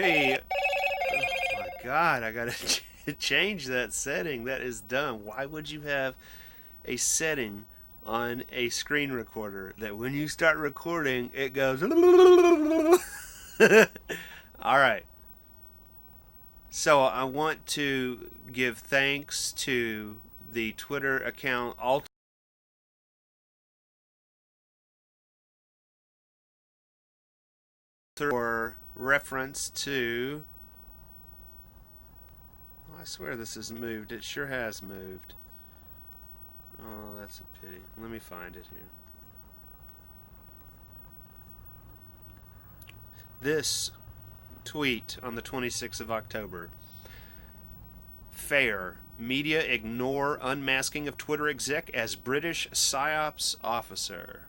Hey, oh my God, I gotta change that setting. That is dumb. Why would you have a setting on a screen recorder that when you start recording, it goes. All right. So I want to give thanks to the Twitter account Altar for reference to. Oh, I swear this has moved. It sure has moved. Oh, that's a pity. Let me find it here. This tweet on the 26th of October. Fair. Media ignore unmasking of Twitter exec as British PsyOps officer.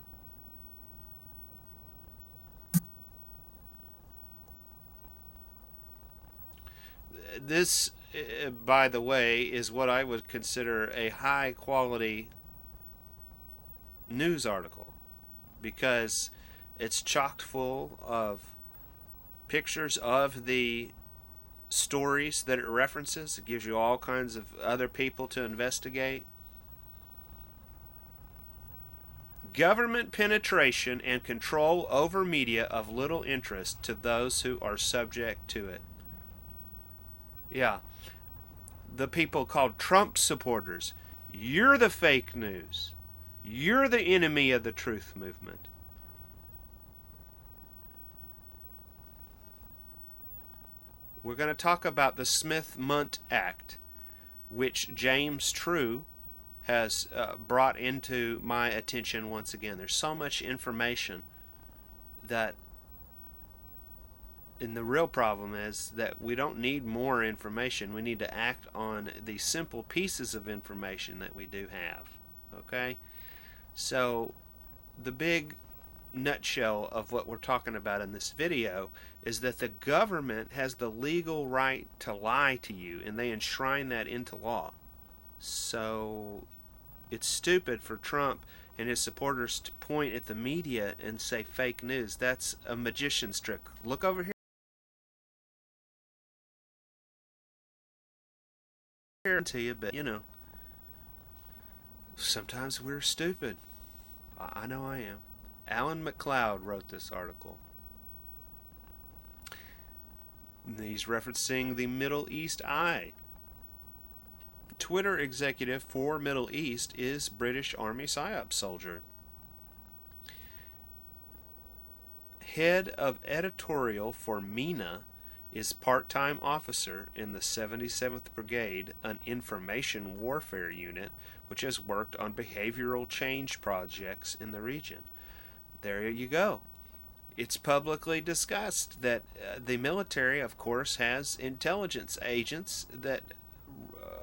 This, by the way, is what I would consider a high quality news article because it's chocked full of pictures of the stories that it references. It gives you all kinds of other people to investigate. Government penetration and control over media of little interest to those who are subject to it. Yeah, the people called Trump supporters. You're the fake news. You're the enemy of the truth movement. We're going to talk about the Smith-Mundt Act, which James True has brought into my attention once again. There's so much information that, and the real problem is that we don't need more information. We need to act on the simple pieces of information that we do have. Okay? So, the big nutshell of what we're talking about in this video is that the government has the legal right to lie to you, and they enshrine that into law. So it's stupid for Trump and his supporters to point at the media and say fake news. That's a magician's trick. Look over here to you, but sometimes we're stupid. I know I am. Alan McLeod wrote this article. He's referencing the Middle East Eye. Twitter executive for Middle East is British Army PsyOp soldier. Head of editorial for MENA is part-time officer in the 77th Brigade, an information warfare unit which has worked on behavioral change projects in the region. There you go. It's publicly discussed that the military, of course, has intelligence agents that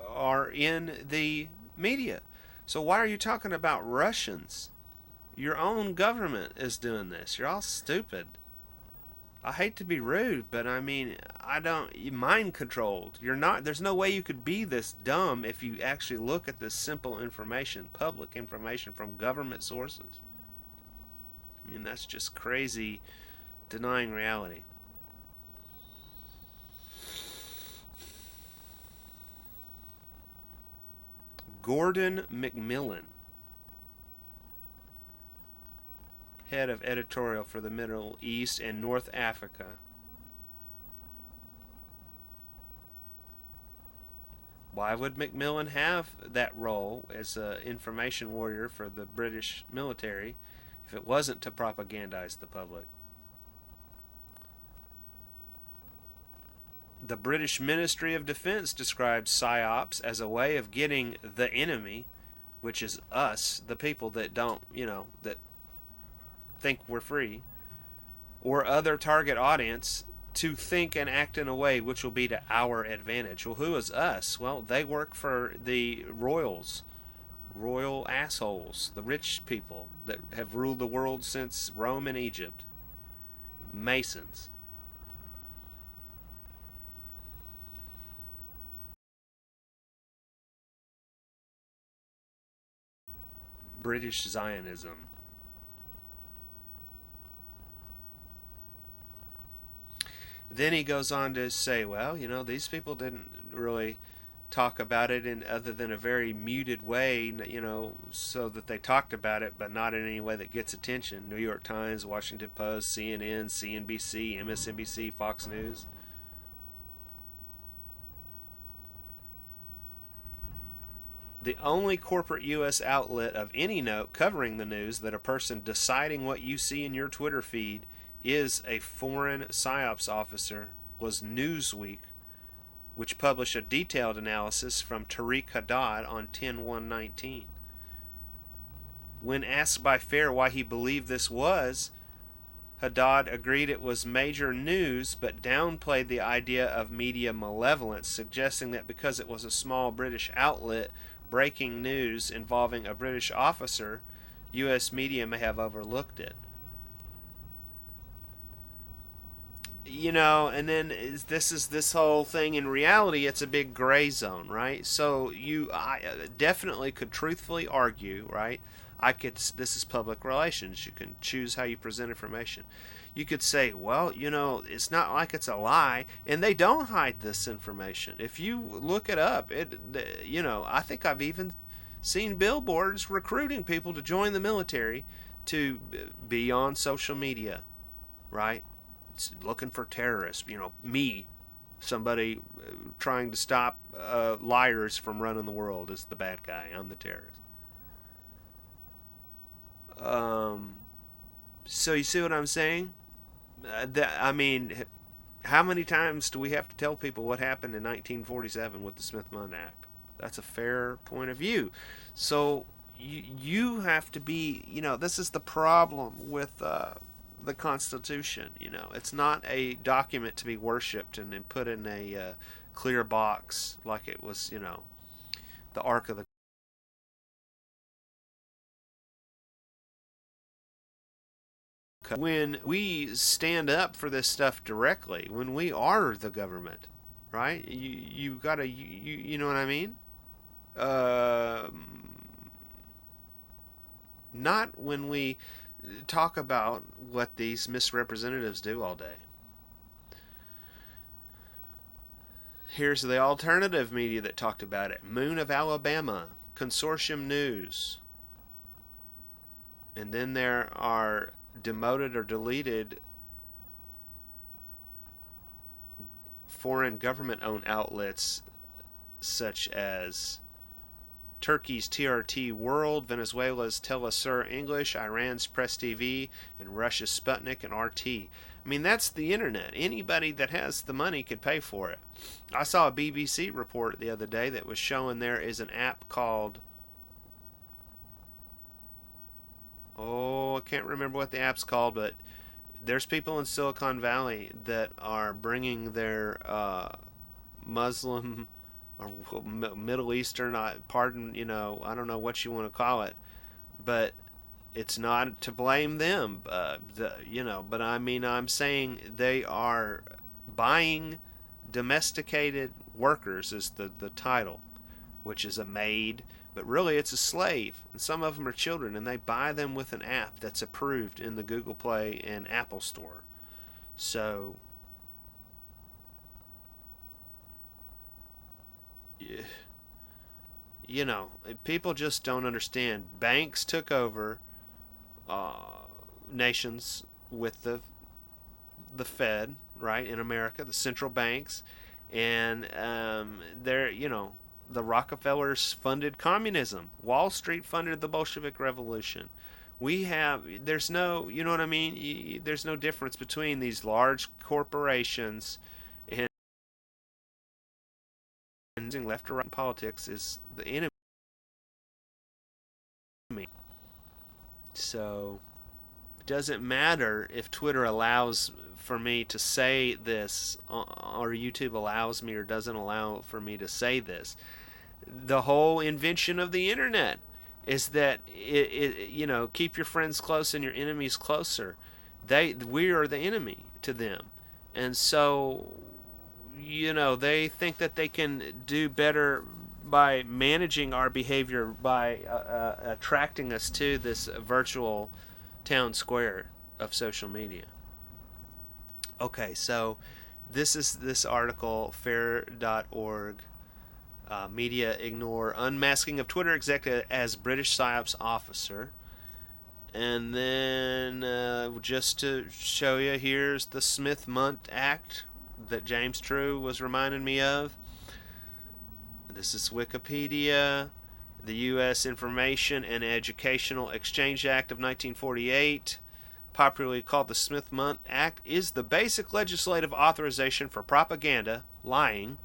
are in the media. So why are you talking about Russians? Your own government is doing this. You're all stupid. I hate to be rude, but I mean, mind controlled. You're not, there's no way you could be this dumb if you actually look at this simple information, public information from government sources. I mean, that's just crazy denying reality. Gordon McMillan, head of editorial for the Middle East and North Africa. Why would McMillan have that role as an information warrior for the British military if it wasn't to propagandize the public? The British Ministry of Defense describes PsyOps as a way of getting the enemy, which is us, the people that don't, that think we're free, or other target audience, to think and act in a way which will be to our advantage. Well, who is us? Well, they work for the royals, royal assholes, the rich people that have ruled the world since Rome and Egypt. Masons. British Zionism. Then he goes on to say, well, these people didn't really talk about it in other than a very muted way, so that they talked about it, but not in any way that gets attention. New York Times, Washington Post, CNN, CNBC, MSNBC, Fox News. The only corporate U.S. outlet of any note covering the news that a person deciding what you see in your Twitter feed is a foreign PsyOps officer was Newsweek, which published a detailed analysis from Tariq Haddad on 10/1/19. When asked by Fair why he believed this was, Haddad agreed it was major news but downplayed the idea of media malevolence, suggesting that because it was a small British outlet breaking news involving a British officer, U.S. media may have overlooked it. And then this is this whole thing. In reality, it's a big gray zone, right? So I definitely could truthfully argue, right? This is public relations. You can choose how you present information. You could say, well, it's not like it's a lie, and they don't hide this information. If you look it up, I think I've even seen billboards recruiting people to join the military to be on social media, right? Looking for terrorists. Me, somebody trying to stop liars from running the world, is the bad guy. I'm the terrorist. So you see what I'm saying? How many times do we have to tell people what happened in 1947 with the Smith-Mundt Act? That's a fair point of view. So you have to be, this is the problem with the Constitution. It's not a document to be worshipped and then put in a clear box like it was, the Ark of the. When we stand up for this stuff directly, when we are the government, right? You gotta, you know what I mean? Uh, Not when we talk about what these misrepresentatives do all day. Here's the alternative media that talked about it. Moon of Alabama, Consortium News. And then there are demoted or deleted foreign government-owned outlets such as Turkey's TRT World, Venezuela's Telesur English, Iran's Press TV, and Russia's Sputnik and RT. That's the internet. Anybody that has the money could pay for it. I saw a BBC report the other day that was showing there is an app called, I can't remember what the app's called, but there's people in Silicon Valley that are bringing their Muslim or Middle Eastern, I don't know what you want to call it, but it's not to blame them, but I'm saying they are buying domesticated workers is the title, which is a maid, but really it's a slave, and some of them are children, and they buy them with an app that's approved in the Google Play and Apple Store. So people just don't understand. Banks took over nations with the Fed, right, in America, the central banks, and the Rockefellers funded communism. Wall Street funded the Bolshevik Revolution. There's no, you know what I mean? There's no difference between these large corporations and left or right in politics is the enemy. So it doesn't matter if Twitter allows for me to say this or YouTube allows me or doesn't allow for me to say this. The whole invention of the internet is that keep your friends close and your enemies closer. We are the enemy to them, and so they think that they can do better by managing our behavior by attracting us to this virtual town square of social media. Okay, so This is this article, fair.org. Media ignore unmasking of Twitter exec as British PsyOps officer. And then, just to show you, here's the Smith-Mundt Act that James True was reminding me of. This is Wikipedia. The U.S. Information and Educational Exchange Act of 1948, popularly called the Smith-Mundt Act, is the basic legislative authorization for propaganda, lying.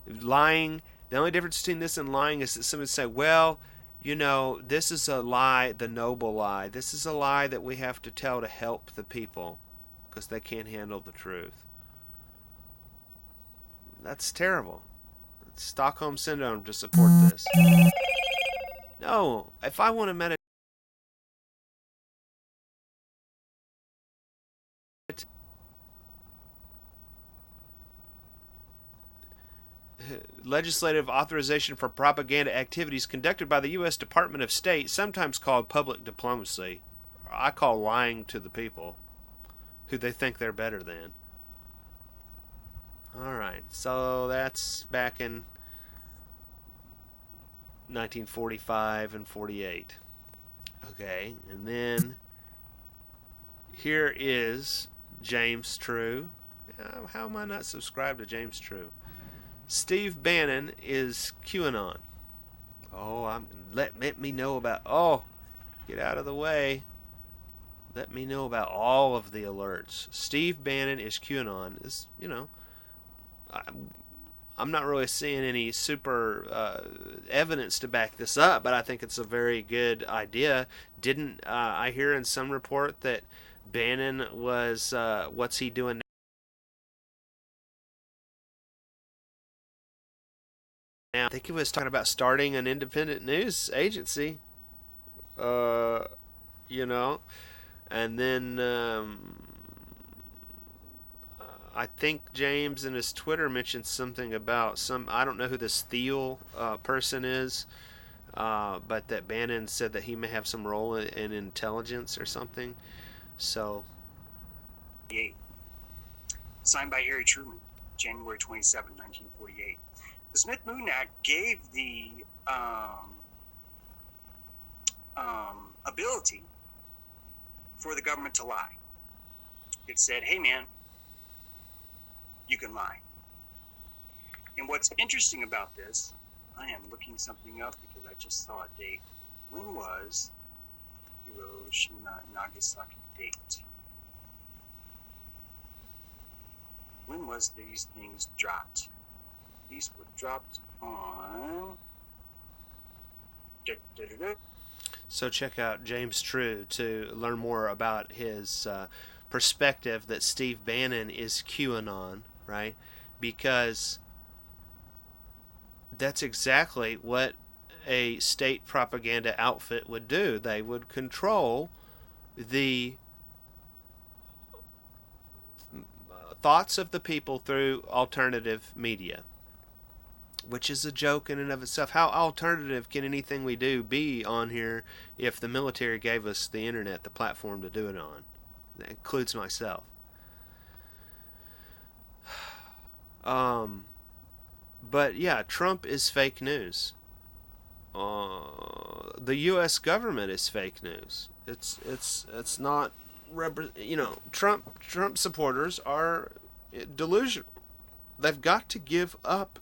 The only difference between this and lying is that somebody say, well, this is a lie, the noble lie. This is a lie that we have to tell to help the people because they can't handle the truth. That's terrible. It's Stockholm Syndrome to support this. No, if I want to meditate, legislative authorization for propaganda activities conducted by the U.S. Department of State, sometimes called public diplomacy. I call lying to the people who they think they're better than. Alright, so that's back in 1945 and 48. Okay, and then here is James True. How am I not subscribed to James True? Steve Bannon is QAnon. Oh, let me know about. Oh, get out of the way. Let me know about all of the alerts. Steve Bannon is QAnon. I'm not really seeing any super evidence to back this up, but I think it's a very good idea. Didn't I hear in some report that Bannon was what's he doing now? I think he was talking about starting an independent news agency. Uh, you know, and then I think James in his Twitter mentioned something about I don't know who this Thiel person is, but that Bannon said that he may have some role in intelligence or something. So, signed by Harry Truman, January 27, 1948. The Smith-Mundt Act gave the ability for the government to lie. It said, hey man, you can lie. And what's interesting about this, I am looking something up because I just saw a date. When was Hiroshima Nagasaki date? When was these things dropped? These were dropped on... So check out James True to learn more about his perspective that Steve Bannon is QAnon, right? Because that's exactly what a state propaganda outfit would do. They would control the thoughts of the people through alternative media, which is a joke in and of itself. How alternative can anything we do be on here if the military gave us the internet, the platform to do it on? That includes myself. But yeah, Trump is fake news. The U.S. government is fake news. It's not. Trump supporters are delusional. They've got to give up.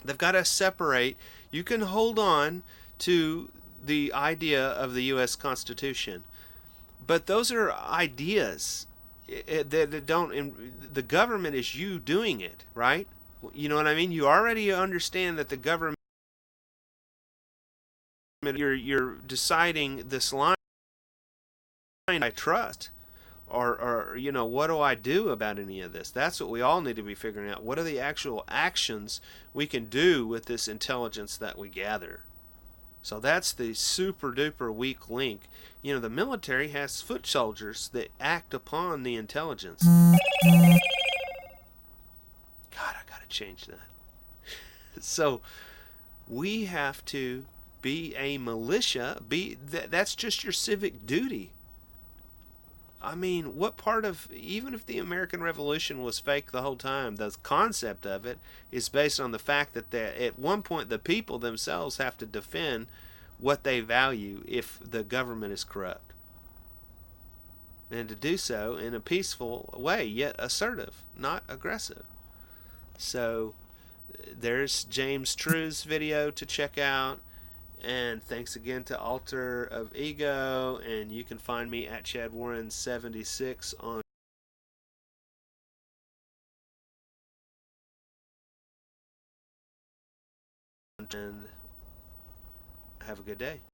They've got to separate. You can hold on to the idea of the U.S. Constitution, but those are ideas that don't. The government is you doing it, right? You know what I mean? You already understand that the government. You're deciding this line I trust. Or what do I do about any of this? That's what we all need to be figuring out. What are the actual actions we can do with this intelligence that we gather? So that's the super duper weak link. The military has foot soldiers that act upon the intelligence. God, I gotta change that. So we have to be a militia. That's just your civic duty. I mean, what part of, even if the American Revolution was fake the whole time, the concept of it is based on the fact that at one point the people themselves have to defend what they value if the government is corrupt. And to do so in a peaceful way, yet assertive, not aggressive. So there's James True's video to check out. And thanks again to AltarofEgo. And you can find me at ChadWarren76 on. And have a good day.